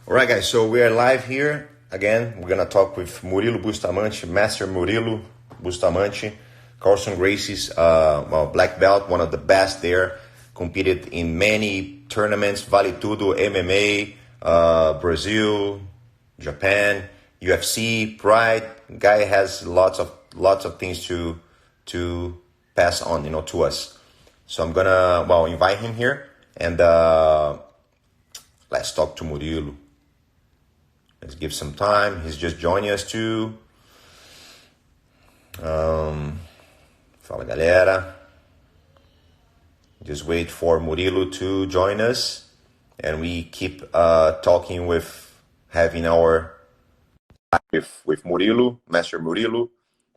All right, guys, so we are live here. Again, we're going to talk with Murilo Bustamante, Master Murilo Bustamante, Carlson Gracie's black belt, one of the best there, competed in many tournaments, Vale Tudo, MMA, Brazil, Japan, UFC, Pride. Guy has lots of things to pass on, to us. So I'm gonna invite him here and let's talk to Murilo. Let's give some time. He's just joining us too. Fala galera. Just wait for Murilo to join us, and we keep talking having our with Murilo, Master Murilo,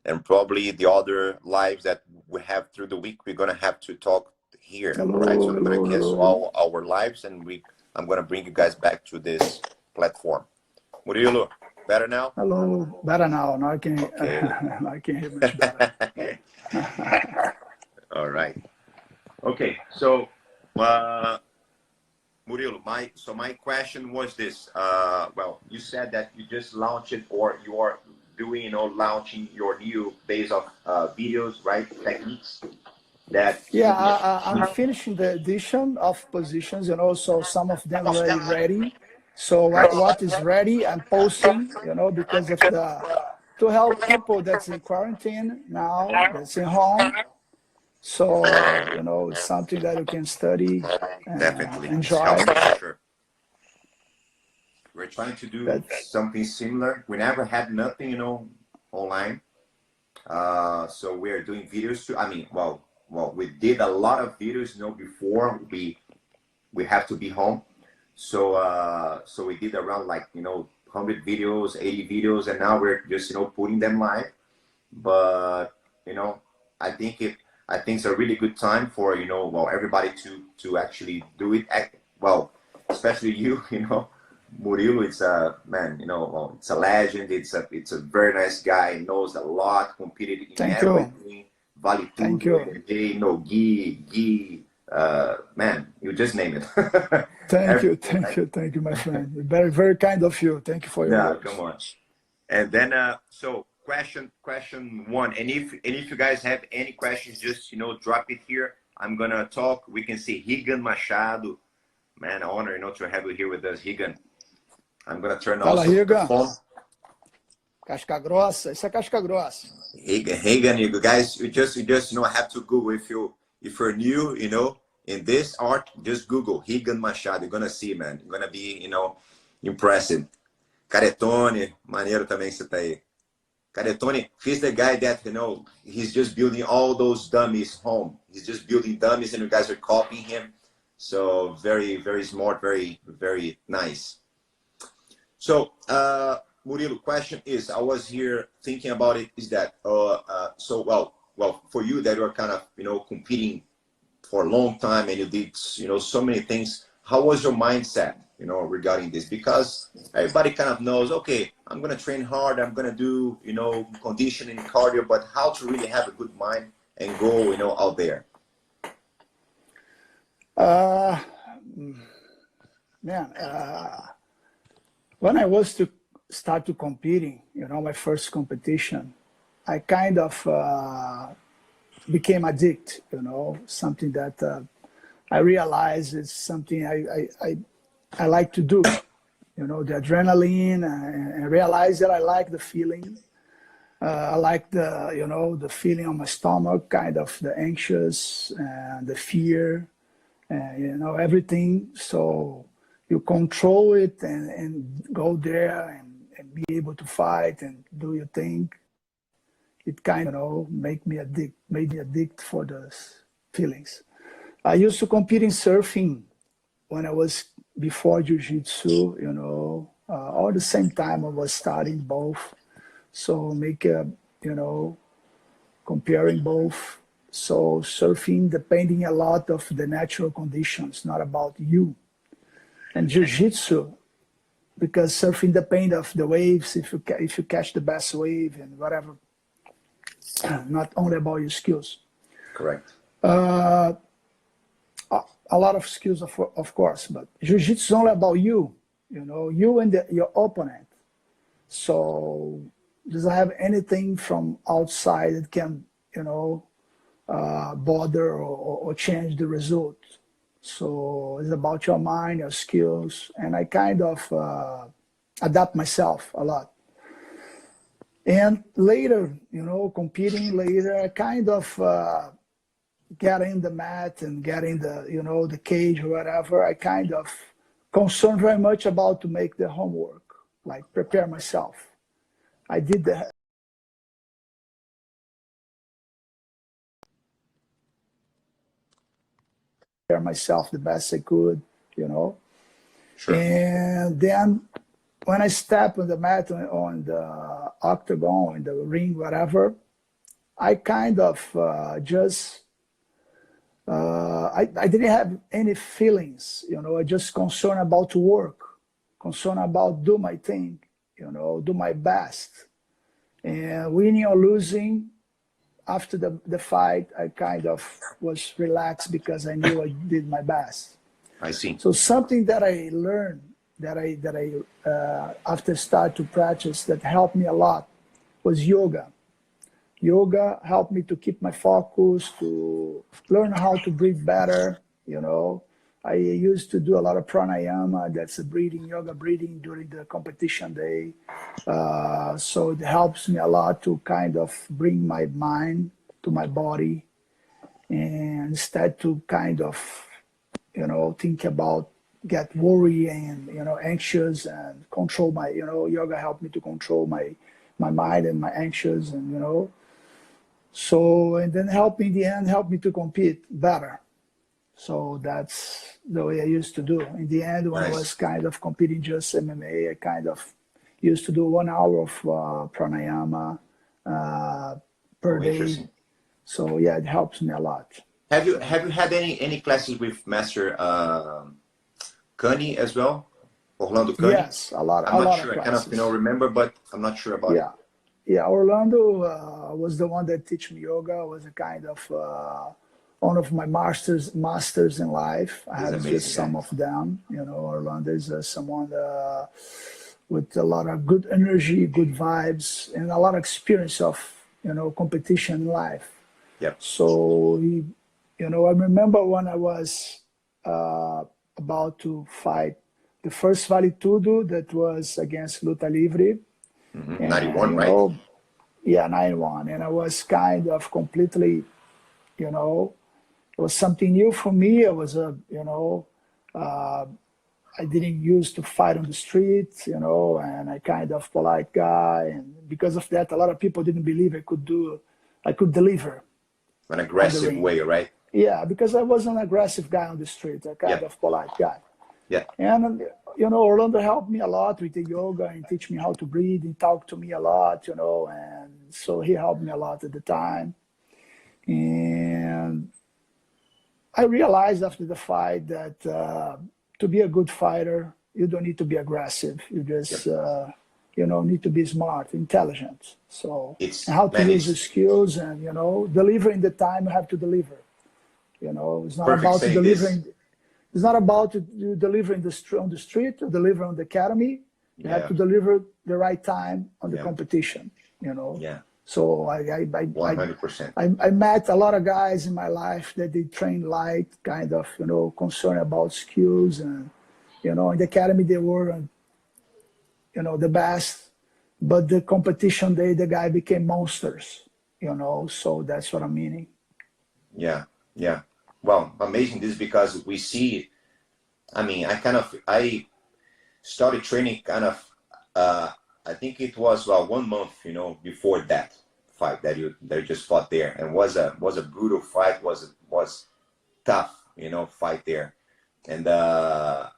and probably the other lives that we have through the week. We're gonna have to talk here, hello, right? So I'm gonna hello, cancel hello. all our lives, and I'm gonna bring you guys back to this platform. Murilo, better now? Hello, better now. Now I can, Okay. I can hear much better. All right. Okay. So, Murilo, my question was this. You said that you just launched it, or you are doing, launching your new base of videos, right? Techniques. I'm finishing the edition of positions, so some of them already ready. So what is ready, I'm posting, because of to help people that's in quarantine now, that's in home. So, it's something that you can study and Definitely enjoy. For sure. We're trying to do something similar. We never had nothing, online. So we are doing videos too. I mean, we did a lot of videos, before we have to be home. So we did around 100 videos, 80 videos, and now we're just putting them live. But I think it's a really good time for everybody to actually do it. Especially you, Murilo. It's a man, it's a legend. It's a very nice guy. He knows a lot. Competed in everything. Vale Tudo, MMA, Gi. Man, you just name it. Thank you, my friend. Very, very kind of you. Thank you for your words. Come on. And then, so question one. And if you guys have any questions, just drop it here. I'm gonna talk. We can see Higan Machado. Man, honor, to have you here with us, Higan. I'm gonna turn off the phone. Casca grossa, isso é casca grossa. Higan, you guys, you just have to Google if you're new, in this art, just Google Higan Machado. You're gonna see, man. You're gonna be, impressive. Caretone, maneiro também você tá aí. Caretone, he's the guy that, he's just building all those dummies home. He's just building dummies and you guys are copying him. So very, very smart, very, very nice. So, Murilo, question is, I was here thinking about it, is that, for you that you're kind of, competing for a long time and you did, so many things, how was your mindset, regarding this? Because everybody kind of knows, okay, I'm going to train hard, I'm going to do, conditioning, cardio, but how to really have a good mind and go, out there? When I was to start to competing, my first competition, I kind of became addicted, something that I realized is something I like to do, the adrenaline, and realize that I like the feeling. I like the feeling on my stomach, kind of the anxious and the fear, and, everything. So you control it and go there and be able to fight and do your thing. It kind of made me addict for those feelings. I used to compete in surfing when I was before Jiu-Jitsu, all the same time I was starting both. So comparing both. So surfing depending a lot of the natural conditions, not about you. And Jiu-Jitsu, because surfing depends of the waves, if you catch the best wave and whatever, not only about your skills. Correct. A lot of skills, of course, but Jiu-Jitsu is only about you. you know, you and your opponent. So doesn't have anything from outside that can, you know, bother or change the result. So it's about your mind, your skills, and I kind of adapt myself a lot. And later, you know, competing later, I kind of get in the mat and get in the, you know, the cage or whatever. I kind of concerned very much about to make the homework, like prepare myself. I did the prepare myself the best I could, you know. Sure. And then when I step on the mat, on the octagon, in the ring, whatever, I kind of I didn't have any feelings, you know. I just concerned about work, concerned about do my thing, you know, do my best. And winning or losing, after the fight, I kind of was relaxed because I knew I did my best. I see. So something that I learned that I after start to practice that helped me a lot was yoga. Yoga helped me to keep my focus, to learn how to breathe better. You know, I used to do a lot of pranayama, that's a breathing, yoga breathing during the competition day. So it helps me a lot to kind of bring my mind to my body, and instead to kind of, you know, think about, get worried and, you know, anxious, and control my, you know, yoga helped me to control my mind and my anxious, and, you know, so, and then in the end, help me to compete better. So that's the way I used to do. In the end, when I was kind of competing just MMA, I kind of used to do 1 hour of pranayama per day. So yeah, it helps me a lot. Have you had any classes with Master Cani as well? Orlando Cani? Yes, a lot. I'm a not lot sure. Of I kind of, you know, remember, but I'm not sure about it. Yeah, Orlando was the one that teach me yoga. Was a kind of one of my masters in life. I have just some of them. You know, Orlando is someone with a lot of good energy, good vibes, and a lot of experience of, you know, competition in life. Yep. So he, you know, I remember when I was about to fight the first Vale Tudo, that was against Luta Livre. 91, right? Know, yeah, 91. And I was kind of completely, you know, it was something new for me. I was you know, I didn't used to fight on the street, you know, and I kind of polite guy. And because of that, a lot of people didn't believe I could deliver. An aggressive way, right? Yeah, because I was an aggressive guy on the street, a kind of polite guy. Yeah. And, you know, Orlando helped me a lot with the yoga and teach me how to breathe and talk to me a lot, you know, and so he helped me a lot at the time. And I realized after the fight that to be a good fighter, you don't need to be aggressive. You just, you know, need to be smart, intelligent. So how to use the skills and, you know, delivering the time you have to deliver. You know, it's not about delivering. It's not about you delivering on the street or deliver on the academy. You have to deliver the right time on the competition, you know. Yeah. So I 100%. I met a lot of guys in my life that they train light, kind of, you know, concerned about skills, and, you know, in the academy they were, you know, the best, but the competition day, the guy became monsters, you know. So that's what I'm meaning. Yeah. Yeah. Well, amazing. This is because we see, I mean, I started training kind of, I think it was 1 month, you know, before that fight that you just fought there, and was a brutal fight, was tough, you know, fight there. And then,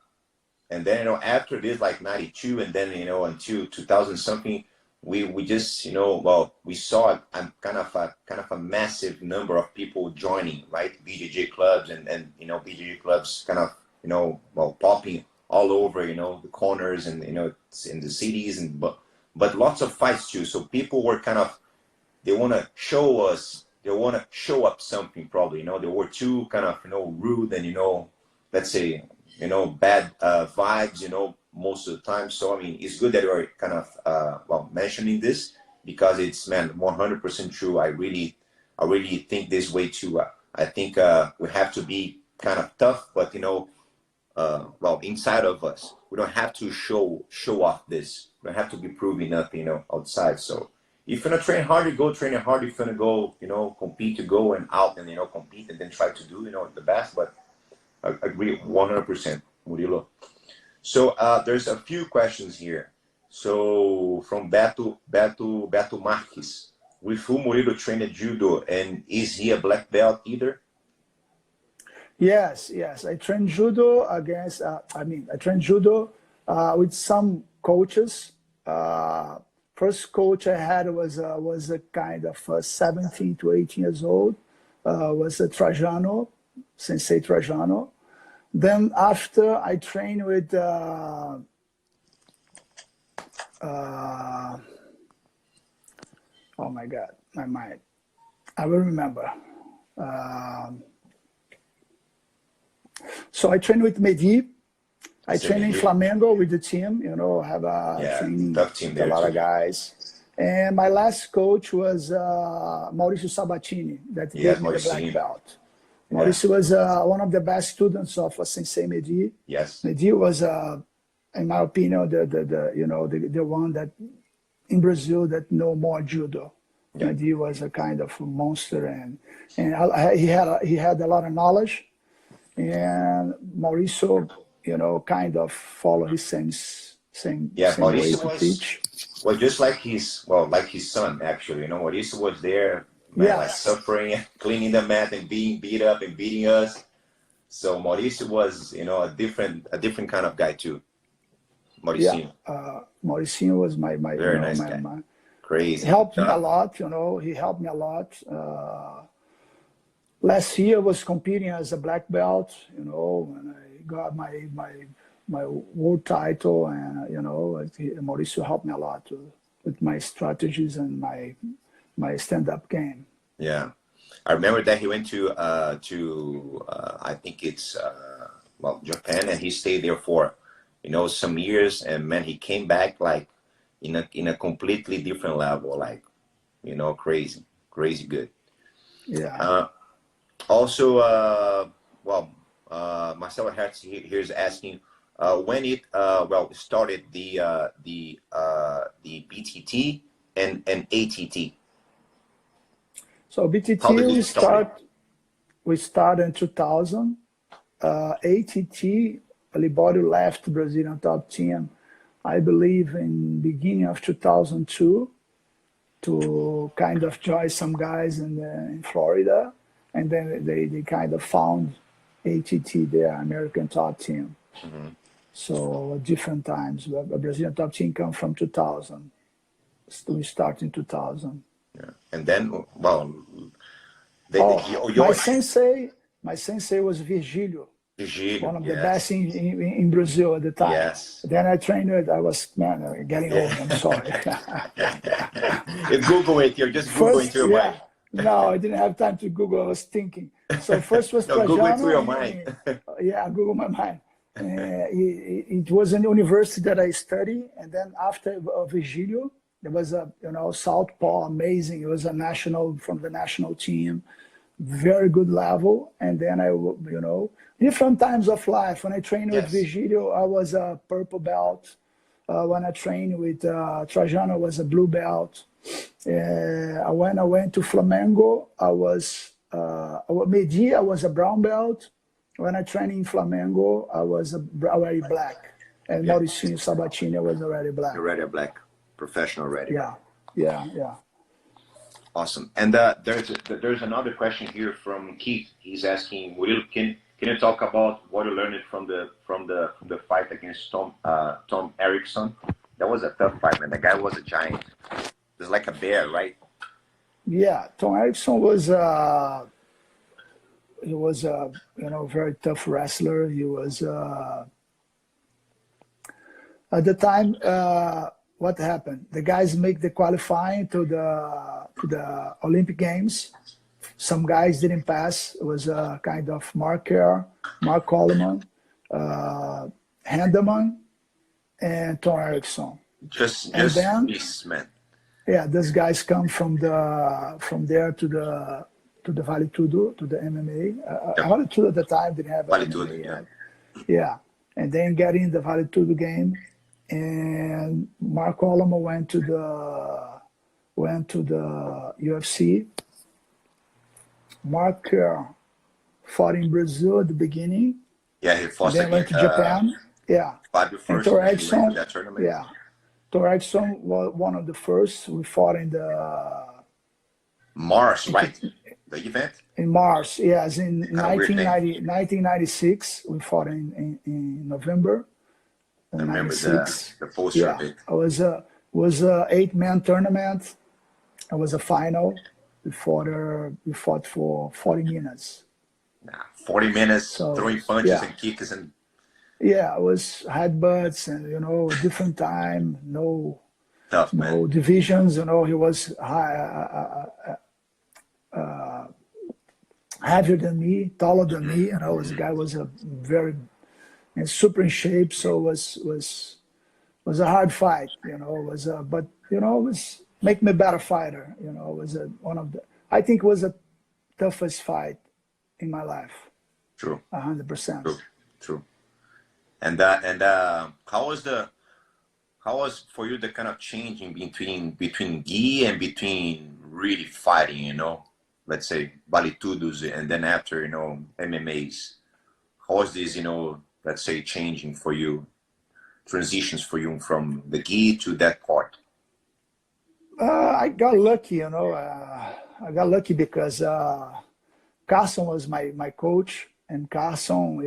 you know, after this, like 92, and then, you know, until 2000 something, we just, you know, well, we saw kind of a massive number of people joining, right? BJJ clubs, and you know, BJJ clubs kind of, you know, well, popping all over, you know, the corners, and, you know, in the cities, and but lots of fights too. So people were kind of, they want to show us, they want to show up something, probably, you know. They were too kind of, you know, rude, and, you know, let's say, you know, bad vibes, you know, most of the time. So I mean, it's good that you're kind of well mentioning this, because it's, man, 100% true. I really think this way too. I think we have to be kind of tough, but you know, well, inside of us, we don't have to show off this. We don't have to be proving nothing, you know, outside. So if you're gonna train hard, you go training hard. If you're gonna go, you know, compete, you go and out and, you know, compete and then try to do, you know, the best. But I agree 100%, Murilo. So there's a few questions here. So from Beto Marques, with whom Murilo trained judo, and is he a black belt either? Yes, yes. I trained judo against. I trained judo with some coaches. First coach I had was a kind of 17 to 18 years old. Was a Trajano, Sensei Trajano. Then after I trained with oh my God, my mind. I will remember. So I trained with Medi. I trained in Flamengo with the team. You know, have a training tough team there, with a lot of guys. And my last coach was Mauricio Sabatini, that gave me the black belt. Mauricio was one of the best students of Sensei Medi. Yes. Medi was, in my opinion, the one that in Brazil that know more judo. Yeah. Medi was a kind of monster, and he had a lot of knowledge. And Mauricio, you know, kind of follow his same way to teach. Well, just like his son, actually. You know, Maurício was there, man, like suffering, cleaning the mat and being beat up and beating us. So Maurício was, you know, a different kind of guy too. Mauricinho. Yeah, Mauricinho was my very nice guy. Crazy. He helped me a lot, you know. He helped me a lot. Last year I was competing as a black belt, you know, and I got my world title, and you know, Mauricio helped me a lot with my strategies and my stand-up game. Yeah, I remember that he went to I think it's Japan, and he stayed there for, you know, some years, and man, he came back like in a completely different level, like, you know, crazy good. Yeah. Also, Marcelo Hertz here is asking when it started the BTT and ATT. So BTT we start in 2000. ATT, Libório left Brazilian top team, I believe, in beginning of 2002 to kind of join some guys in Florida. And then they kind of found ATT, their American top team. Mm-hmm. So different times. A Brazilian top team come from 2000. We start in 2000. Yeah, and then my sensei was Virgílio, one of the best in Brazil at the time. Yes. Then I trained with. I was getting old. I'm sorry. Google it. You're just Googling through your mind. No, I didn't have time to Google. I was thinking. So first was Trajano. Google it through your mind. Google my mind. It was a university that I studied, and then after Virgílio, there was a southpaw, amazing. It was from the national team, very good level. And then different times of life. When I trained with Virgílio, I was a purple belt. When I trained with Trajano, I was a blue belt. When I went to Flamengo, I was Medi, I was a brown belt. When I trained in Flamengo, I was already black. And Mauricinho Sabatini was already black. Already a black professional already. Yeah. Awesome. And there's another question here from Keith. He's asking, Murilo, can you talk about what you learned from the fight against Tom Erickson? That was a tough fight, man. The guy was a giant. It was like a bear, right? Yeah, Tom Erickson was a very tough wrestler. He was at the time. What happened? The guys make the qualifying to the Olympic Games. Some guys didn't pass. It was a kind of Mark Kerr, Mark Coleman, Handeman, and Tom Erickson. Just And then, beasts, man. yeah, these guys come from there to the Vale Tudo, to the MMA. Yep. Vale Tudo at the time didn't have Vale MMA tudo, yeah. yet. Yeah, and then get in the Vale Tudo game, and Marco Alamo went to the UFC. Mark fought in Brazil at the beginning, Yeah, he and fought then went again. to Japan. Yeah, Fabio and first, Tor and then he went to Erickson. that tournament. Yeah, Tor Erickson was one of the first. We fought Mars, right? The event. in Mars. Yes, in Kind of weird name. 1996. We fought in November I remember '96. the poster Yeah, of it. it was a 8-man tournament. It was a final. We fought for 40 minutes. 40 minutes So throwing punches yeah, and kicks and yeah, it was headbutts and a different time. tough, man. No divisions. He was heavier than me, taller than me. This guy was a very and super in shape. So it was a hard fight. But it was make me a better fighter. It was one of the. I think it was the toughest fight in my life. True, 100%. true. And how was for you the kind of changing between gi and between really fighting? Let's say Balitudos and then after MMAs. How was this? Let's say changing for you, transitions for you from the gi to that part. I got lucky. I got lucky because Carson was my coach, and Carson,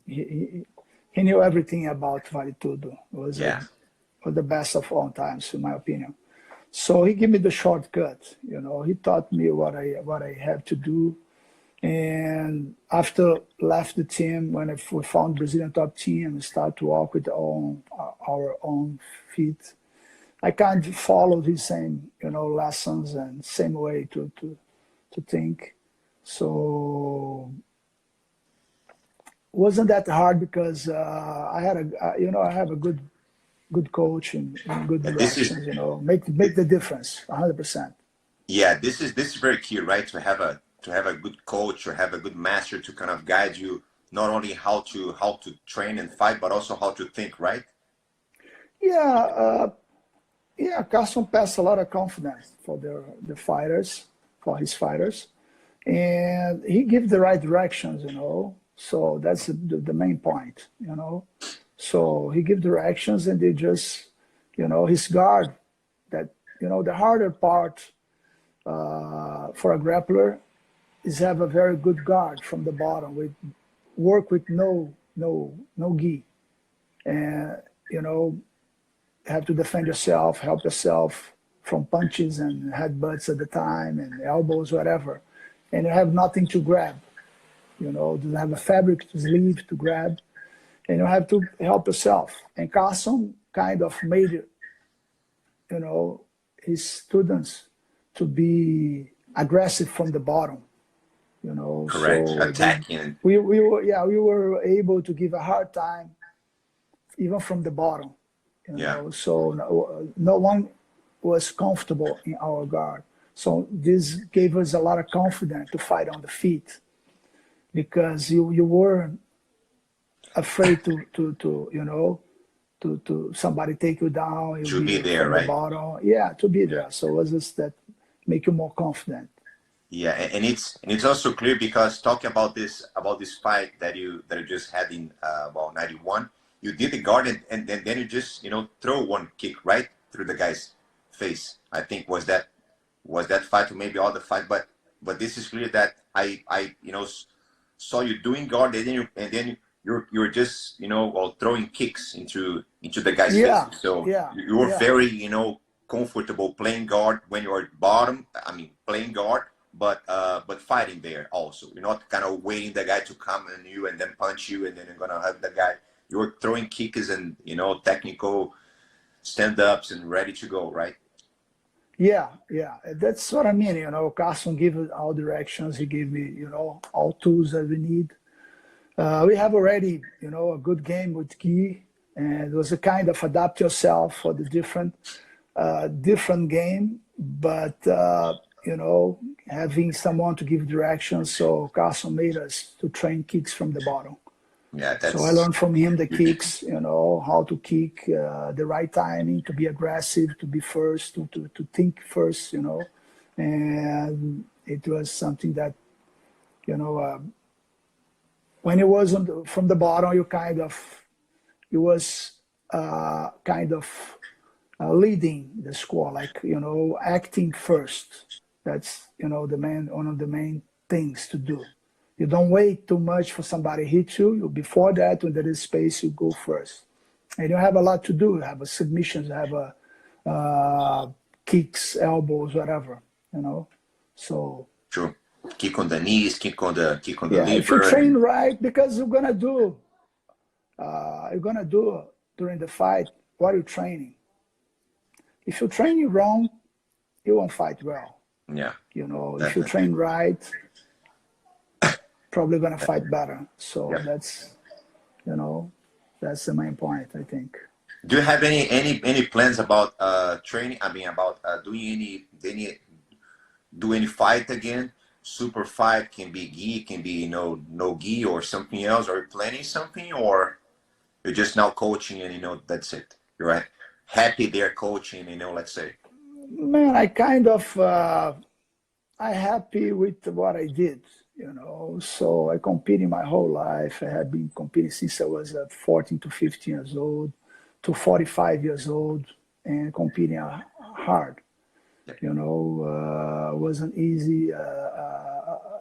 he knew everything about Vale Tudo. It was the best of all times, in my opinion. So he gave me the shortcut. He taught me what I have to do. And after left the team, when we found Brazilian top team and start to walk with our own feet, I kind of followed his same lessons and same way to think. So wasn't that hard because I have a good coach and good directions. Make the difference 100%. Yeah, this is very key, right? To have a good coach or have a good master to kind of guide you not only how to train and fight, but also how to think, right? Yeah, Carson passed a lot of confidence for the fighters, for his fighters, and he gives the right directions. So that's the main point. So he gives directions, and they just, his guard. That the harder part for a grappler is have a very good guard from the bottom. We work with no gi, and have to defend yourself, help yourself from punches and headbutts at the time and elbows, whatever, and you have nothing to grab. Doesn't have a fabric to sleeve to grab, and you have to help yourself. And Carson kind of made it, his students to be aggressive from the bottom. Correct. So Attacking. we were able to give a hard time even from the bottom. So no one was comfortable in our guard. So this gave us a lot of confidence to fight on the feet, because you were afraid to somebody take you down. To be there, right? The bottom. Yeah, to be there. So it was just that make you more confident. Yeah, and it's also clear because talking about this fight that you just had in about 91, you did the guard and then you just throw one kick right through the guy's face. I think was that fight or maybe all the fight, but this is clear that I saw you doing guard and then you're just throwing kicks into the guy's face. So you were very comfortable playing guard when you're bottom. I mean playing guard. But fighting there also. You're not kind of waiting the guy to come on you and then punch you and then you're gonna hug the guy. You're throwing kicks and technical stand-ups and ready to go, right? Yeah, that's what I mean. Carson gave us all directions. He gave me all tools that we need. We have already a good game with gi. and it was a kind of adapt yourself for the different game, but you know, having someone to give direction. So Carson made us to train kicks from the bottom. Yeah, So I that's learned from him the unique. kicks, you know, how to kick, the right timing, to be aggressive, to be first, to think first, you know. And it was something that, you know, when it was from the bottom, it was kind of leading the squad, like, you know, acting first. That's, you know, one of the main things to do. You don't wait too much for somebody to hit you. Before that, when there is space, you go first. And you have a lot to do. You have a submissions, you have kicks, elbows, whatever, you know. So True. Kick on the knees, kick on the yeah, if you liver. train right, because you're gonna do during the fight what you're training. If you're training wrong, you won't fight well. Yeah, You know, if you definitely. train right, probably gonna fight better. So Yeah. that's, you know, that's the main point, I think. Do you have any plans about training? I mean, about doing any fight again? Super fight can be gi, can be no gi or something else. Are you planning something, or you're just now coaching and that's it? You're right. Happy they're coaching, let's say. Man, I kind of I happy with what I did, you know. So I competed my whole life. I have been competing since I was 14 to 15 years old to 45 years old, and competing hard. You know, wasn't easy.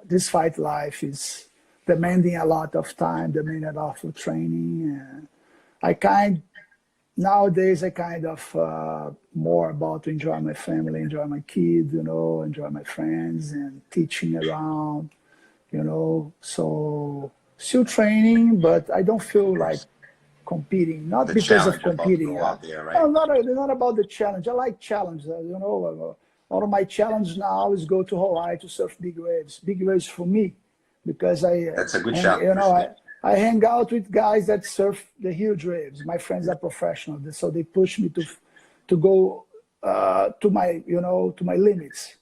This fight life is demanding a lot of time, demanding a lot of training. And nowadays I kind of more about to enjoy my family, enjoy my kids, you know, enjoy my friends and teaching around, you know. So still training, but I don't feel like competing, not The because of challenge about to competing. go out there, right? No, not about the challenge. I like challenge. You know, one of my challenge now is go to Hawaii to surf big waves. Big waves for me, because That's a good hang, challenge you for know, sure. I hang out with guys that surf the huge waves. My friends are professionals, so they push me to go to my limits.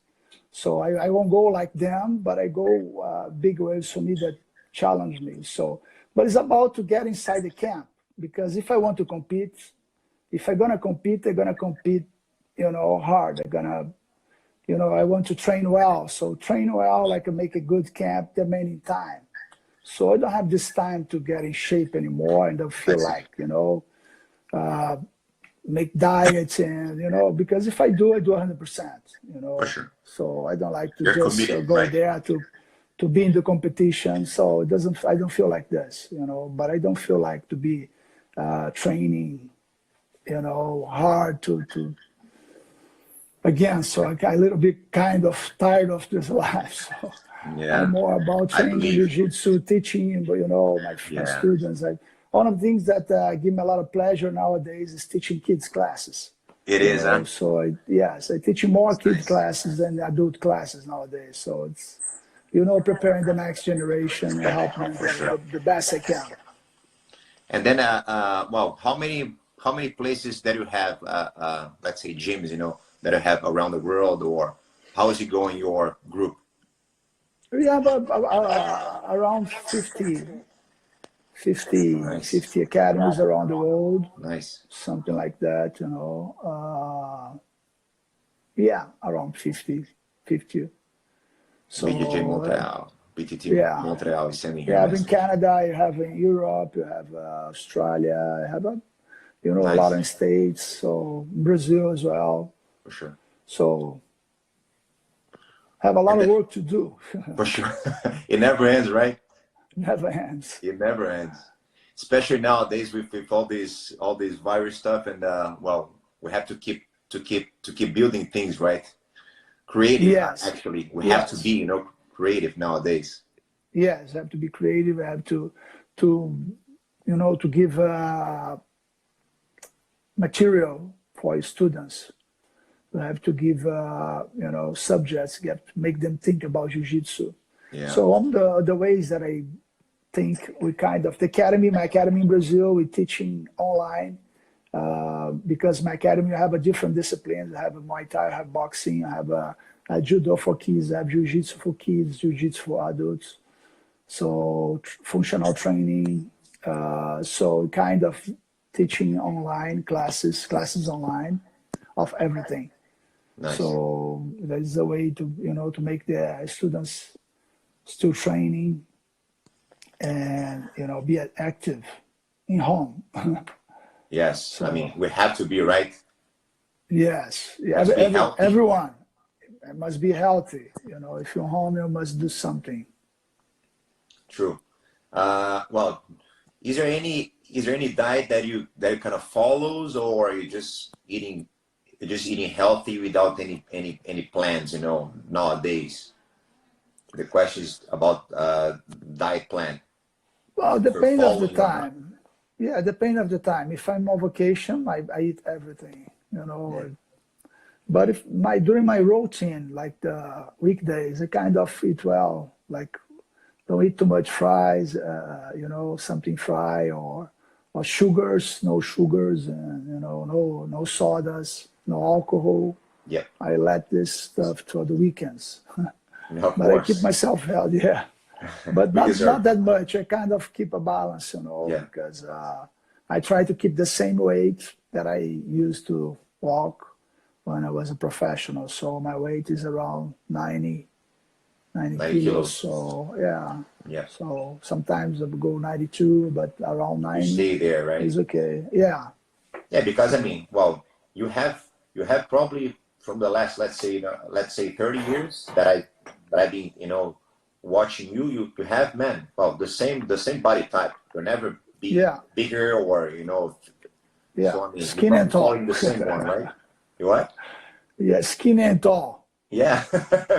So I won't go like them, but I go big waves for me that challenge me. So, but it's about to get inside the camp, because if I want to compete, if I'm gonna compete, I'm gonna compete, you know, hard. I'm gonna, you know, I want to train well. So train well, like make a good camp, demanding time. So I don't have this time to get in shape anymore, and don't feel That's it. like, you know, make diets and, you know, because if I do 100%, you For know. sure. So I don't like to You're just committed, go right? there to be in the competition. So it doesn't, I don't feel like this, you know, but I don't feel like to be training, you know, hard to again. So I got a little bit kind of tired of this life. So I'm Yeah, more about I training believe. jiu-jitsu, teaching, but you know, my Yeah, students. One of the things that give me a lot of pleasure nowadays is teaching kids classes. it You is, huh? know, so I teach more It's kid nice. classes than adult classes nowadays. So it's, you know, preparing the next generation and help them For sure. the best I can. And then, well, how many places that you have, let's say gyms, that you have around the world, or how is it going your group? We have around 50 Nice, academies around the world, nice. something like that, you know. Yeah, around 50. BJJ So, Montreal, BTT yeah, Montreal is sending you here have in message. Canada, you have in Europe, you have Australia, you have, you know, a lot Nice, in States, so Brazil as well. for sure. So, have a lot And of then, work to do. for sure, it never ends, right? Never ends. It never ends. Especially nowadays with all this virus stuff, and well, we have to keep building things, right? Creative, Yes, actually, we have to be, yes, creative nowadays. yes. Have to be creative. Have to, you know, to give material for students. You have to give, you know, subjects. You have to make them think about jiu-jitsu. Yeah, So on the ways that I think we kind of, my academy in Brazil, we're teaching online because my academy, I have a different disciplines. I have a Muay Thai, I have boxing, I have a Judo for kids, I have Jiu-Jitsu for kids, Jiu-Jitsu for adults. So functional training. So kind of teaching online classes online of everything. Nice. So that is a way to, to make the students still training and, be active in home. Yes. So, I mean, we have to be right. Yes. Everyone must be healthy. If you're home, you must do something. True. Well, is there any diet that you kind of follows, or are you just eating healthy without any plans, nowadays? The question is about diet plan. Well, depends of the time. Yeah, depends of the time. If I'm on vacation, I eat everything, Yeah. But during my routine, like the weekdays, I kind of eat well, like don't eat too much fries, something fry or sugars, no sugars, and no sodas, no alcohol. Yeah. I let this stuff for the weekends, Of but I course. keep myself healthy. Yeah, but not that much. I kind of keep a balance, Yeah. because I try to keep the same weight that I used to walk when I was a professional. So my weight is around 90 kilos. So yeah. Yeah. So sometimes I go 92, but around 90 You stay there, right? is okay. Yeah. Yeah, because I mean, well, you have probably from the last, let's say 30 years that I've been, watching you have, man, well, the same body type. You'll never be bigger or Yeah. So I mean, Skinny and tall. following the same one, right? You what? Yeah, skinny and tall. Yeah,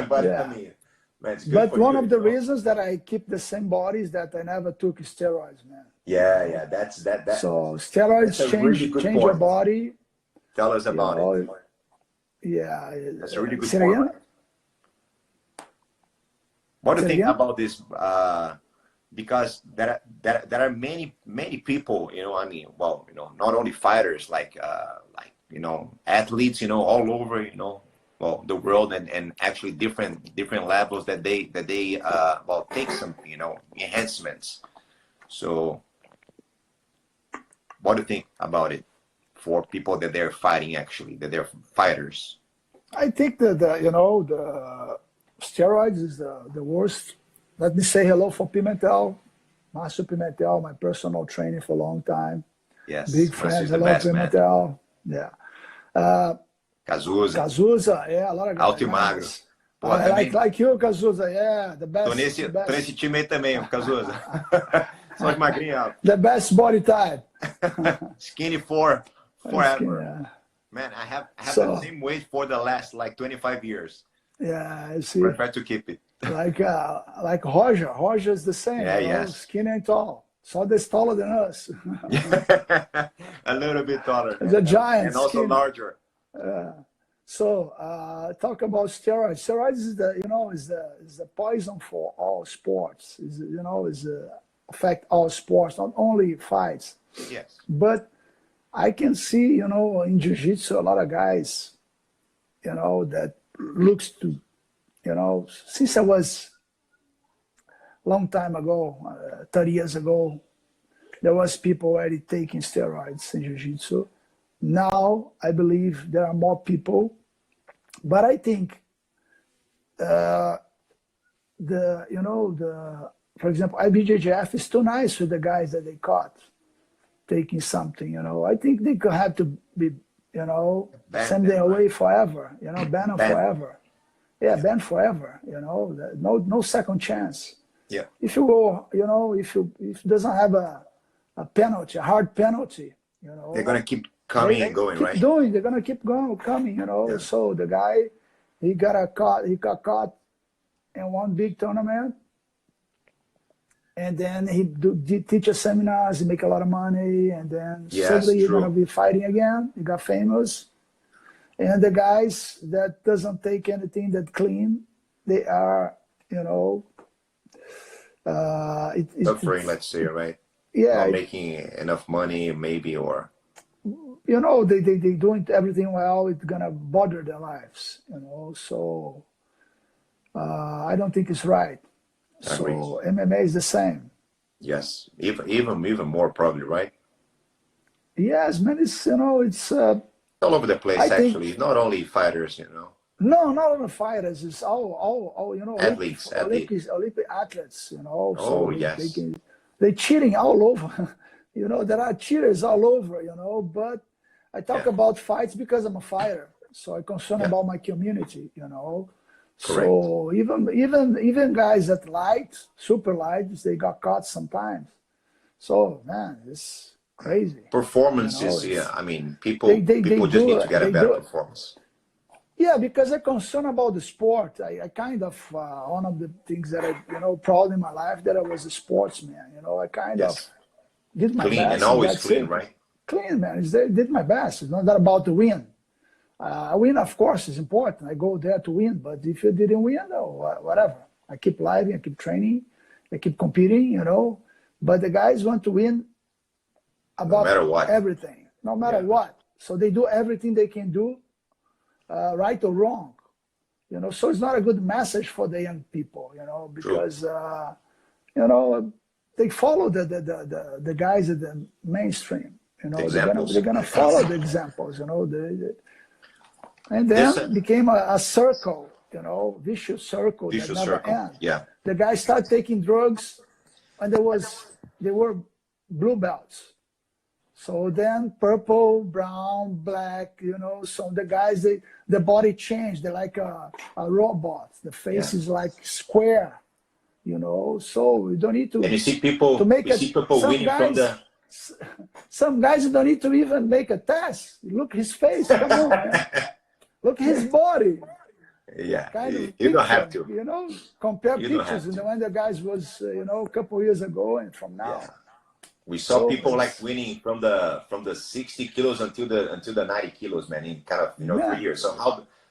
but Yeah. I mean, man, it's good But for one you, of the reasons that I keep the same body is that I never took steroids, man. Yeah, that's that. So steroids that's a really good change your point. body. Tell us about it. Yeah. That's a really good Say it point. again? What do you Say it think again? about this? Because there are many people, I mean, well, not only fighters, like athletes, all over, well, the world, and actually different levels that they well, take some, enhancements. So what do you think about it for people that they're fighting, actually, that they're fighters? I think that the steroids is the worst. Let me say hello for Pimentel, Master Pimentel, my personal trainer for a long time. Yes, Big friend. Hello, best, Pimentel. Man. Yeah. Cazuza, yeah, a lot of guys. Alto e magro. Pô, like you, Cazuza, yeah, the best. Tô nesse time aí também, o Cazuza. Só de magrinho alto. The best body type. Skinny forever. Yeah. Man, I have the same weight for the last 25 years. Yeah, I see. I try to keep it. Like Roger. Roger is the same. Yeah, yes. Skinny and tall. So they're taller than us. A little bit taller. The giant. And also larger. So talk about steroids. Steroids is the poison for all sports. Is affect all sports, not only fights. Yes. But I can see, in Jiu-Jitsu, a lot of guys, that looks to, since I was long time ago, 30 years ago, there was people already taking steroids in Jiu-Jitsu. Now, I believe there are more people, but I think for example, IBJJF is too nice with the guys that they caught taking something, I think they could have to be, send them away forever, ban them forever. Yeah, ban forever, no second chance. Yeah. If you go, if it doesn't have a penalty, a hard penalty, they're going to keep coming and going, right? They're going to keep coming, Yeah. So the guy, he got caught in one big tournament. And then he teaches seminars, he make a lot of money, and then suddenly he's going to be fighting again. He got famous. And the guys that doesn't take anything that clean, they are, Suffering, let's say, right? Yeah, Not making enough money, maybe, or you know, they doing everything well, it's gonna bother their lives, you know. So I don't think it's right. I agree. So MMA is the same. Yes, even more probably, right? Yes, man, it's, you know, it's All over the place, I think, actually. Not only fighters, you know, no, not only fighters, it's all you know, athletes, Olympic athletes, you know. Oh, So yes. they cheating all over. You know, there are cheaters all over, you know. But I talk Yeah, about fights because I'm a fighter, so I'm concerned yeah, about my community, you know. correct. So even guys that light, super light, they got caught sometimes. So man, it's crazy, you know. Performances, yeah. It's I mean, people just need to get a they better do. performance. Yeah, because I'm concerned about the sport. I kind of one of the things that I, you know, proud in my life that I was a sportsman. You know, I kind of Yes, did my clean and best, and always that's clean, it. right? Clean, man. Did my best. It's not that about the win. A win, of course, is important. I go there to win. But if you didn't win, no, whatever. I keep living, I keep training, I keep competing. You know, but the guys want to win No about matter what. everything, no matter Yeah, what. So they do everything they can do, right or wrong. You know, so it's not a good message for the young people. You know, true. because you know, they follow the guys at the mainstream. You know, they're Examples. gonna follow the examples. You know, and This then became a circle. You know, vicious circle that vicious never circle. ends. Yeah, The guys start taking drugs, and they were blue belts. So then purple, brown, black, you know, so the guys, the body changed. They're like a robot. The yeah. face is like square, you know. So you don't need And to make you it. see people winning from the. Some guys you don't need to even make a test. Look his face. Come on, man. Look his body. Yeah, Kind of you don't have picture, to. you know. Compare You don't pictures have and to. when the guys was, you know, a couple years ago and from Yeah, now. we saw So people like it's, winning from the 60 kilos until the 90 kilos, man, in kind of 3 man, years. So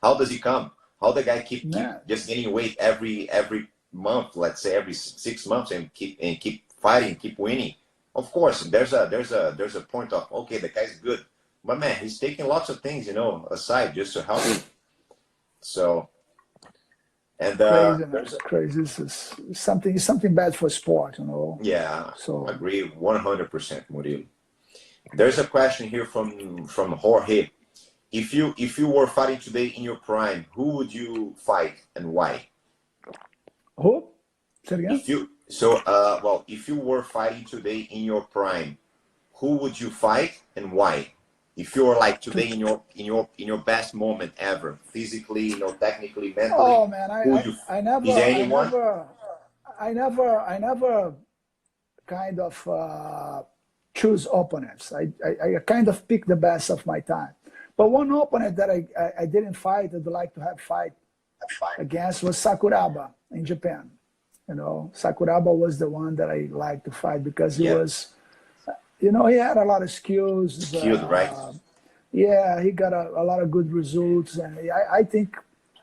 how does he come? How the guy keep man. just gaining weight every month, let's say every 6 months, and keep fighting, keep winning? Of course, there's a point of, okay, the guy's good, but man, he's taking lots of things, aside just to help him. So and Crazy, man. there's Crazy. This is something bad for sport, you know. yeah, So, agree 100%, Murilo. There's a question here from Jorge. If you were fighting today in your prime, who would you fight and why? who? Say it again. If you were fighting today in your prime, who would you fight and why? If you're like today in your best moment ever, physically, technically, Oh mentally, man, who would you? Is there anyone? I never kind of choose opponents. I kind of pick the best of my time. But one opponent that I didn't fight, I'd like to have fight against was Sakuraba in Japan. You know, Sakuraba was the one that I liked to fight because he Yeah, was, you know, he had a lot of skills. skilled, right? Yeah, he got a lot of good results, and I think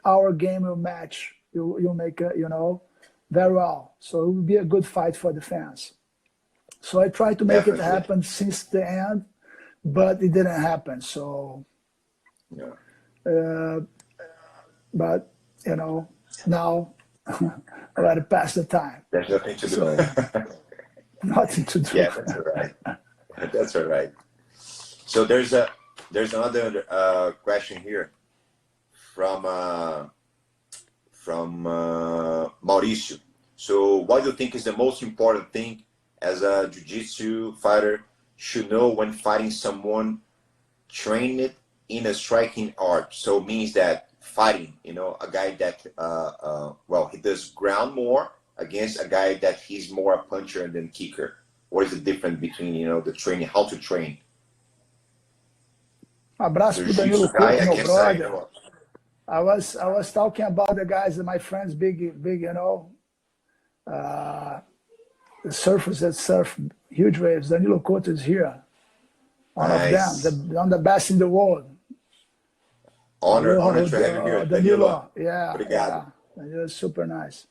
our game will match. You'll make it, you know, very well. So it will be a good fight for the fans. So I tried to make it Definitely. happen since the end, but it didn't happen. So, Yeah. but you know, now I let it pass the time. There's nothing to do. So nothing to do. Yeah, that's all right. That's all right. So there's another question here from Mauricio. So what do you think is the most important thing as a jiu-jitsu fighter should know when fighting someone trained in a striking art? So it means that fighting, a guy that he does ground more against a guy that he's more a puncher than kicker. What is the difference between the training, how to train? Abraço pro Danilo Jiu-jitsu guy, Couto, I meu can say, brother. I was talking about the guys, my friends, big, you know, the surfers that surf huge waves. Danilo Couto is here, one of nice. them, one of the best in the world. Honor to have you here, Danilo. Danilo, yeah, Obrigado. yeah, Danilo is super nice.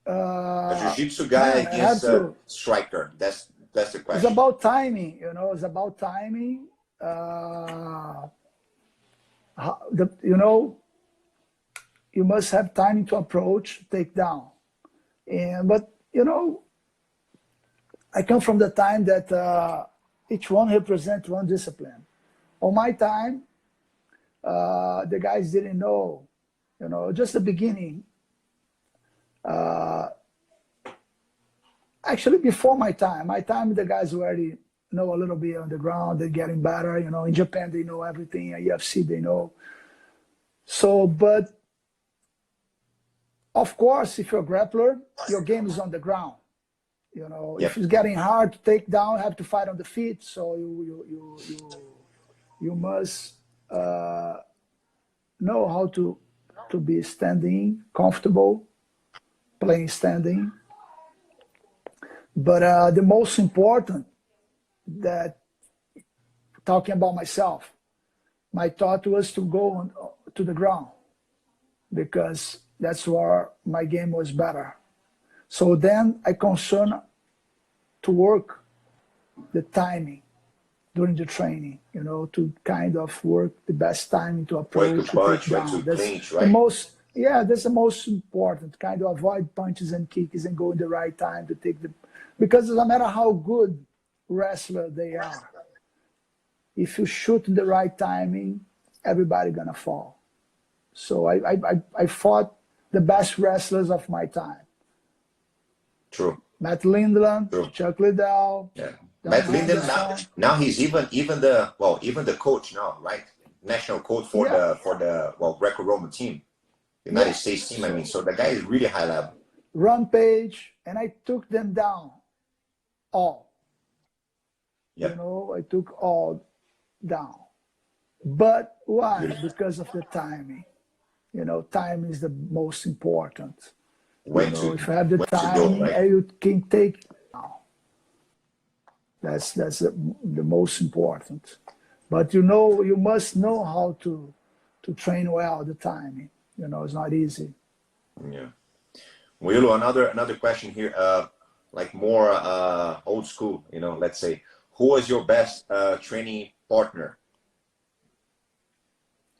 A jiu-jitsu guy Man, I have against a to. striker. That's the It's question. about timing, you know. It's about timing. Uh, you know, you must have timing to approach, take down. And but you know, I come from the time that each one represents one discipline. On my time, the guys didn't know, you know, just the beginning. Actually, before my time, the guys already know a little bit on the ground. They're getting better. You know, in Japan, they know everything. At UFC, they know. So, but of course, if you're a grappler, your game is on the ground. You know, if Yep. it's getting hard to take down, you have to fight on the feet. So you must know how to be standing, comfortable, playing standing. But the most important that talking about myself, my thought was to go to the ground because that's where my game was better. So then I concern to work the timing during the training, you know, to kind of work the best timing to Way to approach, to take punch, way down. to That's clinch, the right? most, yeah, that's the most important, kind of avoid punches and kicks and go in the right time to take the, because no matter how good wrestler they are, if you shoot in the right timing, everybody gonna fall. So I fought the best wrestlers of my time. True. Matt Lindland, True. Chuck Liddell, Yeah. Don Matt Linden Henderson. now he's even the coach now, right? National coach for Yeah, the Greco-Roman team, United yeah. States team. I mean, So so the guy is really high level. Rampage, and I took them down all. You Yep. know, I took all down. But why? Beautiful. Because of the timing. You know, time is the most important. You When know, to if you have the when to go, timing, right? you can take down. That's the most important. But you know, you must know how to train well the timing. You know, it's not easy. Yeah. Murilo, another question here, like more old school, you know, let's say, who was your best training partner?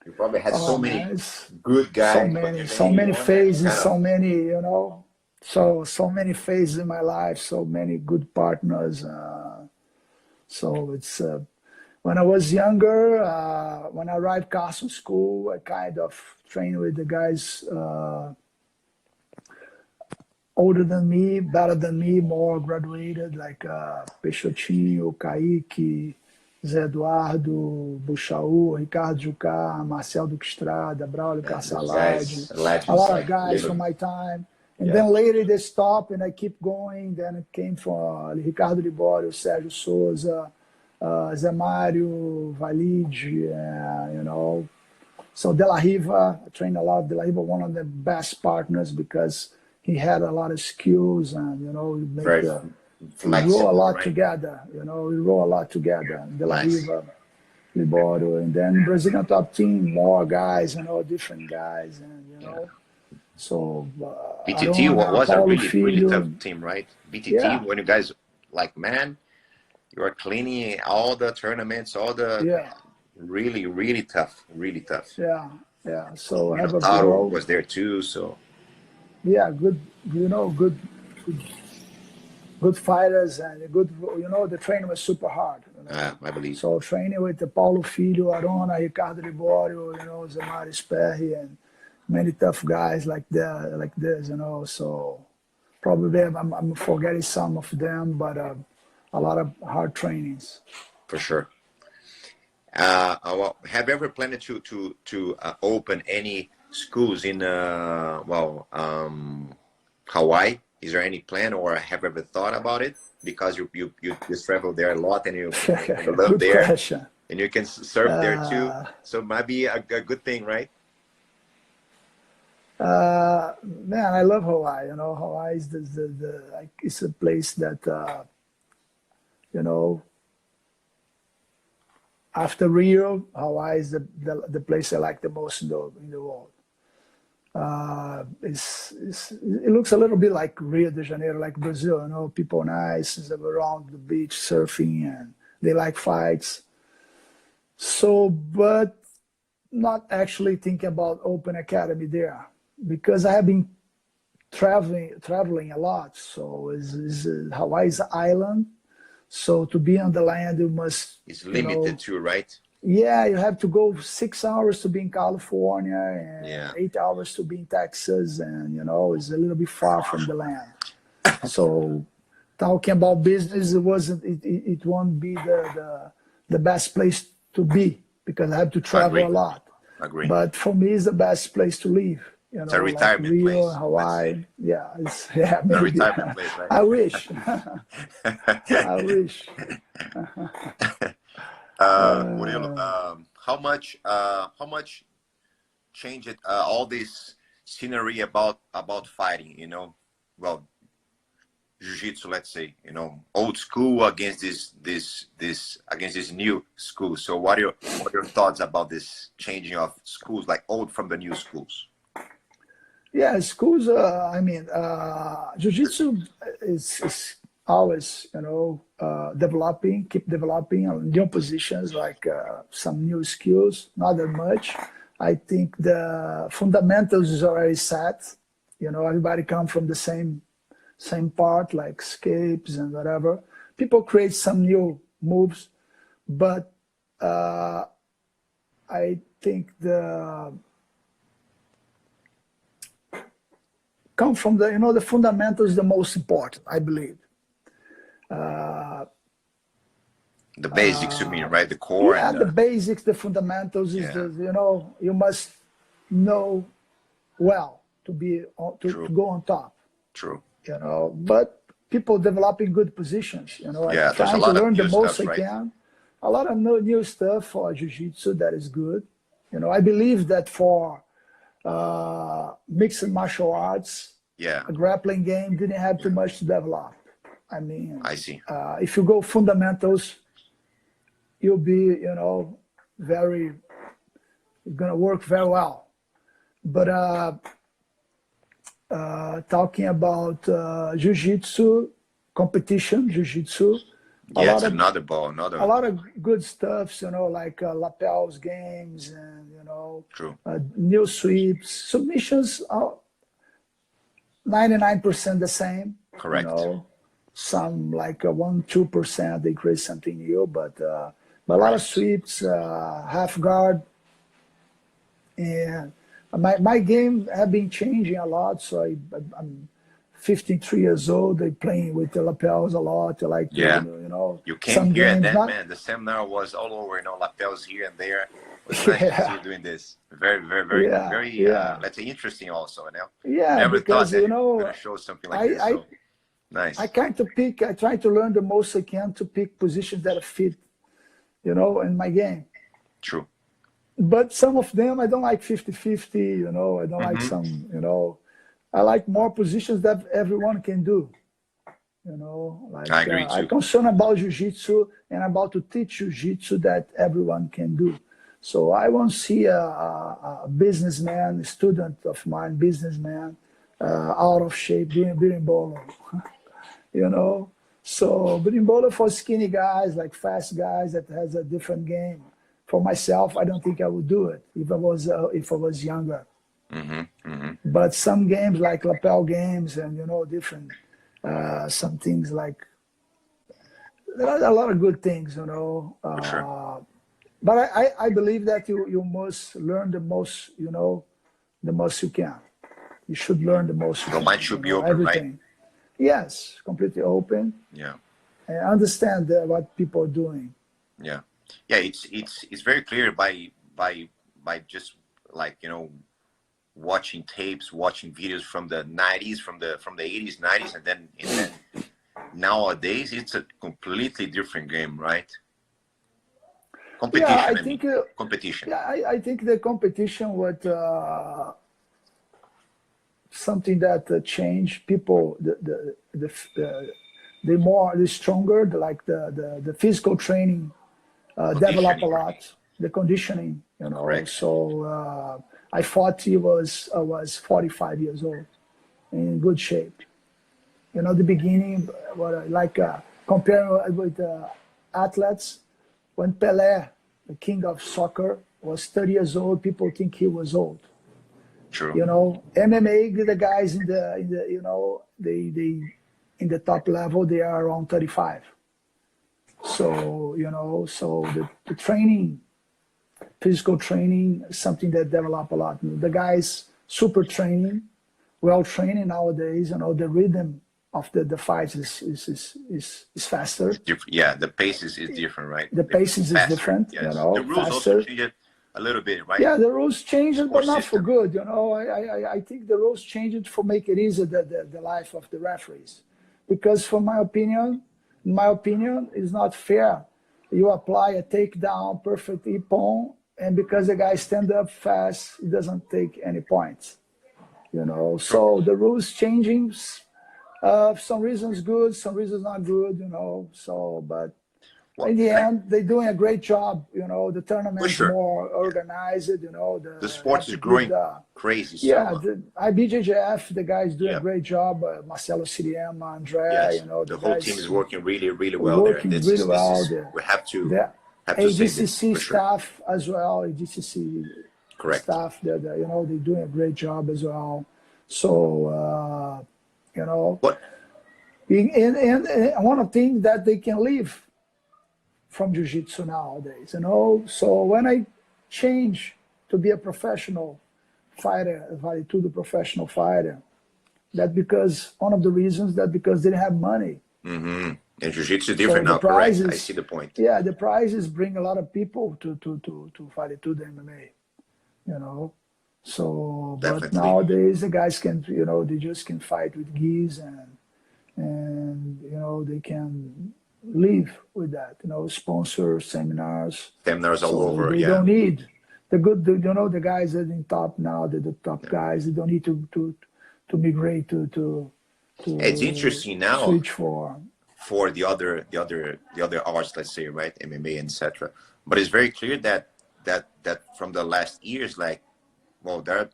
You probably had so Oh many man, it's good guys, but is there so many anyone that phases, kind of so many, you know, so many phases in my life, so many good partners. So it's when I was younger, when I arrived Castle School, I kind of trained with the guys older than me, better than me, more graduated, like Peixotinho, Kaique, Zé Eduardo, Buchaú, Ricardo Jucá, Marcel Duque Estrada, Braulio those Carsalade, guys, a legends, lot of like guys from literally. my time. And Yeah. then later they stopped and I keep going. Then it came from Ricardo Libório, Sérgio Souza, Zé Mário, Valide, you know. So De La Riva, I trained a lot. De La Riva, one of the best partners because he had a lot of skills and, you know, Very we roll a flexible, lot right? together, you know, we roll a lot together. De La Nice. Riva, Libório, and then Brazilian top team, more guys, you know, different guys, and, you Yeah. know, so BTT Arona, was a Paulo really tough Filho, team, right? BTT, yeah, when you guys like, man, you are cleaning all the tournaments, all the yeah, really tough, really tough. yeah, yeah. So I have a Minotauro bro, was there too, so yeah, good, you know, good fighters and a good, you know, the training was super hard, you know. I believe So training with the Paulo Filho, Arona, Ricardo Libório, you know, Zemaris Perry, and many tough guys like that, like this, you know. So probably I'm forgetting some of them, but a lot of hard trainings. for sure. Well, have you ever planned to open any schools in Hawaii? Is there any plan, or have you ever thought about it? Because you just travel there a lot and you live Good there question. and you can surf there too. So it might be a good thing, right? Man, I love Hawaii. You know, Hawaii is like, it's a place that you know, after Rio, Hawaii is the place I like the most in the world. It looks a little bit like Rio de Janeiro, like Brazil. You know, people nice around the beach surfing, and they like fights. So, but not actually thinking about open academy there, because I have been traveling a lot. So is Hawaii's island. So to be on the land, you must. It's limited too, right? Yeah, you have to go 6 hours to be in California and Yeah. 8 hours to be in Texas, and it's a little bit far from the land. So talking about business, it won't be the best place to be, because I have to travel a lot. Agree. But for me, it's the best place to live. It's a retirement like Rio, place. Hawaii. Yeah, maybe. A retirement place, right? I wish. I wish. Murilo, how much changed all this scenery about fighting? Well, jiu-jitsu, let's say, old school against this new school. So what are your thoughts about this changing of schools, like old from the new schools? Yeah, schools. Jiu-jitsu is always, keep developing new positions, like some new skills. Not that much. I think the fundamentals is already set. Everybody come from the same part, like escapes and whatever. People create some new moves, but I think come from the fundamentals is the most important, I believe. The basics, you mean, right? The core. Yeah, the basics, the fundamentals is you must know well to go on top. True. But people developing good positions. Yeah, trying to learn the most I can. A lot of new stuff for jiu-jitsu that is good. I believe that for mixed martial arts, a grappling game didn't have too much to develop. I see. If you go fundamentals, you'll be, you're gonna work very well. But talking about jiu-jitsu competition, jiu-jitsu. Yeah, it's another ball, a lot of good stuff, like lapels games and True. New sweeps, submissions are 99% the same. Correct. Some like 1-2% they create something new, but a lot of sweeps, half guard, and my game have been changing a lot. So I'm 53 years old. They playing with the lapels a lot. I like you came here and then, man, the seminar was all over, lapels here and there. It was nice to see you doing this. Very, very, very, let's say, interesting also. Yeah, never because thought that you were going to show something like this. So. Nice. I try to learn the most I can to pick positions that fit, in my game. True. But some of them I don't like 50-50, I don't like some, I like more positions that everyone can do. Like I agree too. I'm concerned about jiu-jitsu and about to teach jiu-jitsu that everyone can do. So I won't see a businessman, a student of mine, businessman, out of shape doing berimbolo. So berimbolo for skinny guys, like fast guys that has a different game. For myself, I don't think I would do it if I was younger. But some games like lapel games and different some things like there are a lot of good things, For sure. But I believe that you must learn the most, the most you can. You should learn the most. Your mind should be open, everything. Right? Yes, completely open. Yeah. And understand what people are doing. Yeah. Yeah, it's very clear by just like watching tapes, watching videos from the 90s, from the 80s, 90s, and then nowadays it's a completely different game, right? Competition. Yeah, I think competition. Yeah, I think the competition was something that changed people. The stronger, the physical training develop a lot. The conditioning, Correct. So I fought, I was 45 years old, in good shape. You know, the beginning, comparing with athletes, when Pelé, the king of soccer, was 30 years old, people think he was old. True. You know, MMA, the guys in the you know, they in the top level, they are around 35. So, you know, so the training, physical training is something that develop a lot. The guys super training, well training nowadays, you know, the rhythm of the fights is faster. Yeah, the pace is different, right? The pacing is different, yes. you know, The rules faster. also change a little bit, right? Yeah, the rules changed, but not system. for good. You know, I think the rules changed for make it easier the life of the referees, because in my opinion, it's not fair. You apply a takedown, perfect ippon, and because the guy stand up fast, he doesn't take any points. You know, so the rules changing. Some reasons good, some reasons not good. You know, so but. In the end, they're doing a great job. You know, the tournament's more organized. You know, the sport is growing crazy. Yeah, the IBJJF, the guys do a great job. Marcelo Siriema, Andrea, you know, the whole guys team is working really, really well there. Working really well. We have to say this. ADCC staff as well. ADCC staff, you know, they're doing a great job as well. So, you know, and one of the things that they can live from Jiu-Jitsu nowadays, you know. So when I changed to be a professional fighter, to the professional fighter, that because one of the reasons that because they didn't have money. And Jiu-Jitsu is different now, correct? I see the point. Yeah, the prizes bring a lot of people to fight to the MMA, you know. So, but nowadays the guys can, you know, they just can fight with gis and you know, they can live with that, you know, sponsors, seminars all over. They don't need the good, you know, the guys that are in top now, the top guys, they don't need to migrate to it's interesting now switch for the other arts, let's say, right, MMA, etc. But it's very clear that from the last years, like, well, there are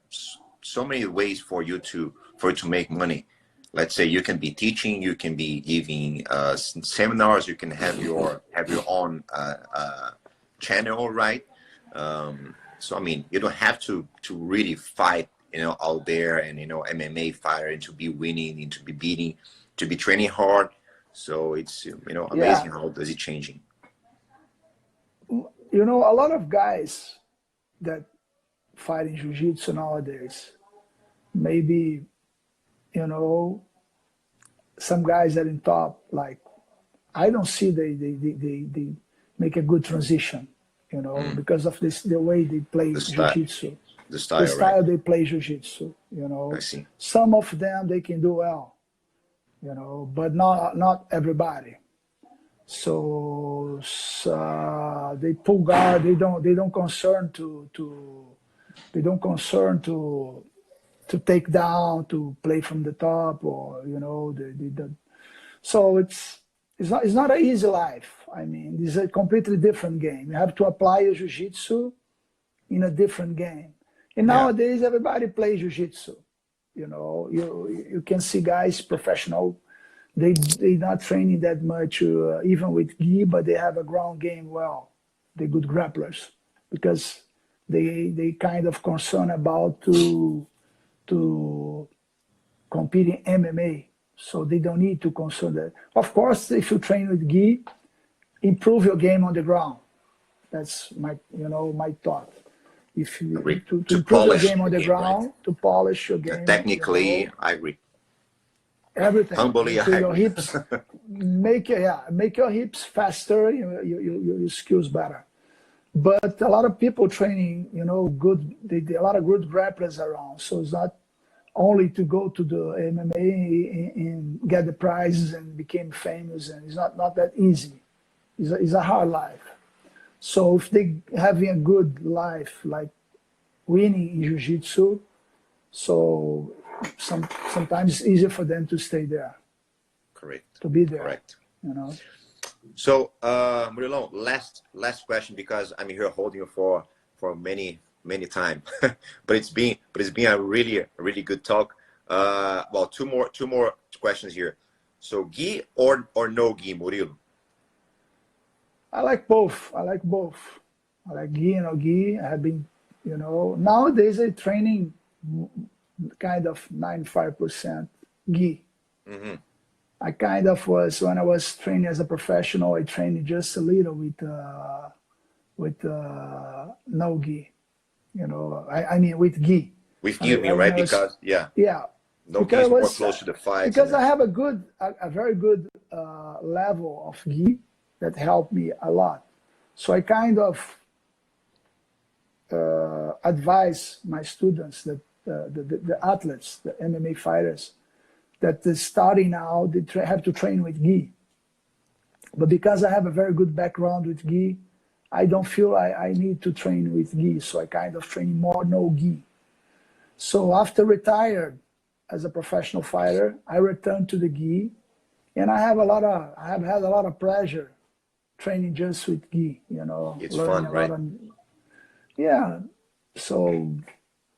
so many ways for you to make money. Let's say you can be teaching, you can be giving seminars, you can have your own channel, right? So I mean, you don't have to really fight, you know, out there and, you know, MMA fighter, and to be winning and to be beating, to be training hard. So it's, you know, amazing how does it changing. You know, a lot of guys that fight in Jiu-Jitsu nowadays, maybe, you know, some guys that in top, like, I don't see they make a good transition, you know, because of the way they play Jiu-Jitsu. The style they play Jiu-Jitsu, you know. I see. Some of them, they can do well, you know, but not everybody. So they pull guard, they don't concern to take down, to play from the top, or, you know, so it's not an easy life. I mean, it's a completely different game. You have to apply your Jiu-Jitsu in a different game. And nowadays, everybody plays Jiu-Jitsu. You know, you can see guys, professional, they're not training that much, even with gi, but they have a ground game well. They're good grapplers because they kind of concern about to compete in MMA, so they don't need to concern that. Of course, if you train with gi, improve your game on the ground. That's my thought. If you to improve your game on the ground, right? To polish your game. Technically, you know, I agree. Everything. Humbly, I agree. Your hips, make your hips faster. Your skills better. But a lot of people training, you know, a lot of good grapplers around. So it's not only to go to the MMA and get the prizes and become famous, and it's not that easy. It's a hard life. So if they having a good life, like winning in Jiu-Jitsu, so sometimes it's easier for them to stay there. Correct. To be there. Correct. You know. So, Murilo, last question, because I'm here holding you for many many times. But it's been a really good talk. Well, two more questions here. So gi or no gi, Murilo? I like both. I like both. I like gi and no gi. I have been, you know, nowadays I training kind of 95% gi. Mm-hmm. I kind of was, when I was training as a professional, I trained just a little with no gi. You know, I mean with gi. With gi, you mean, right? Because yeah, no gi is more close to the fight. Because I have a very good level of gi that helped me a lot. So I kind of advise my students, that the athletes, the MMA fighters, that they're starting now, they have to train with gi. But because I have a very good background with gi, I don't feel I need to train with gi. So I kind of train more no gi. So after retired as a professional fighter, I returned to the gi, and I have had a lot of pleasure training just with gi. You know, it's fun, right? Yeah, so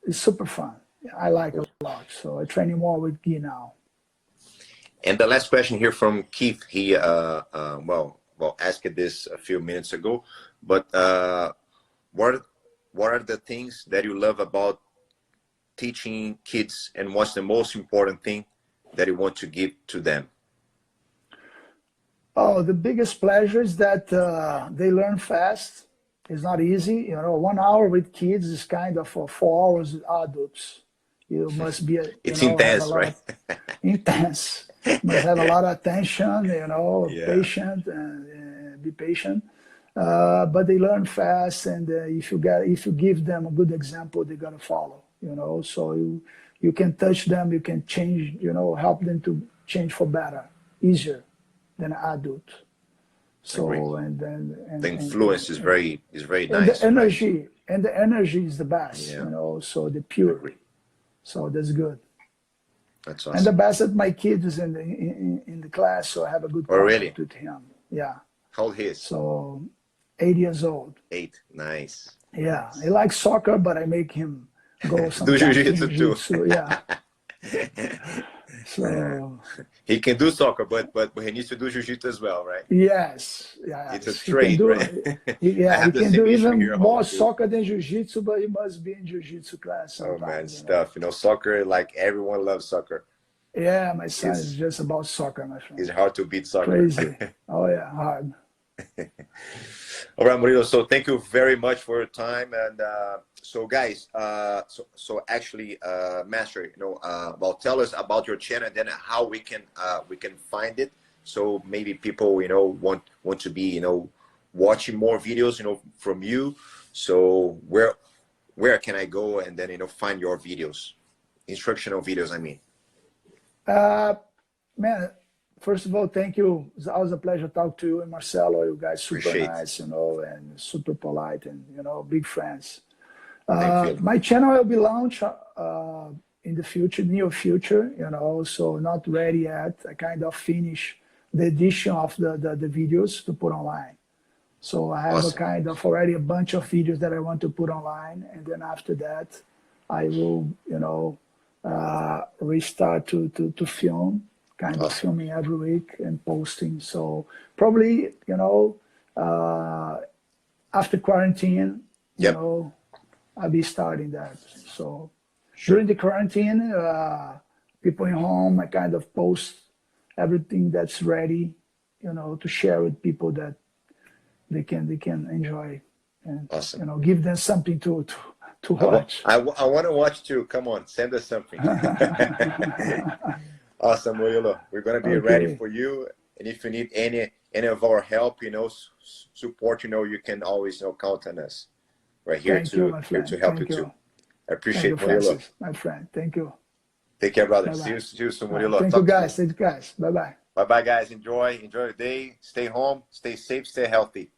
it's super fun. I like it a lot. So I train more with gi now. And the last question here from Keith. He well asked this a few minutes ago, but what are the things that you love about teaching kids, and what's the most important thing that you want to give to them? Oh, the biggest pleasure is that they learn fast. It's not easy. You know, 1 hour with kids is kind of for 4 hours with adults. You must be, it's intense, right? Intense. Must have a lot of attention, you know, patient and be patient. But they learn fast, and if you give them a good example, they're gonna follow. You know, so you can touch them, you can change, you know, help them to change for better, easier than an adult. So and the influence is very nice. And the energy, right? And the energy is the best, you know. So the pure, so that's good. That's awesome. And the best at my kid is in the class, so I have a good contact with him. Yeah. How old he is? So 8 years old. 8, nice. Yeah, he likes soccer, but I make him go do jiu-jitsu too. Yeah. So he can do soccer, but he needs to do jiu-jitsu as well, right? Yes, yeah. It's a trade, right? He can do even more soccer than jiu-jitsu, but he must be in jiu-jitsu class. Oh man, stuff. You know, soccer, like everyone loves soccer. Yeah, my son is just about soccer, my friend. It's hard to beat soccer. Crazy. Oh yeah, hard. All right, Murilo. So thank you very much for your time. And so guys, so actually, Master, you know, well, tell us about your channel and then how we can find it. So maybe people, you know, want to be, you know, watching more videos, you know, from you. So where can I go and then, you know, find your videos, instructional videos, I mean? Man, first of all, thank you. It's always a pleasure to talk to you and Marcelo. You guys super nice, you know, and super polite, and you know, big friends. My channel will be launched in the future, near future, you know, so not ready yet. I kind of finish the edition of the videos to put online. So I have a kind of already a bunch of videos that I want to put online, and then after that, I will, you know, restart to film, kind of filming every week and posting. So probably, you know, after quarantine, you know, I'll be starting that. So during the quarantine, people in home, I kind of post everything that's ready, you know, to share with people that they can enjoy, and you know, give them something to watch. I want to watch too. Come on, send us something. Awesome, Murilo. We're gonna be ready for you, and if you need any of our help, you know, support, you know, you can always, you know, count on us. We're here to help you too. I appreciate Murilo, my friend. Thank you. Take care, brother. See you soon, Murilo. Thank you, guys. Thank you, guys. Bye bye. Bye bye, guys. Enjoy your day. Stay home. Stay safe. Stay healthy.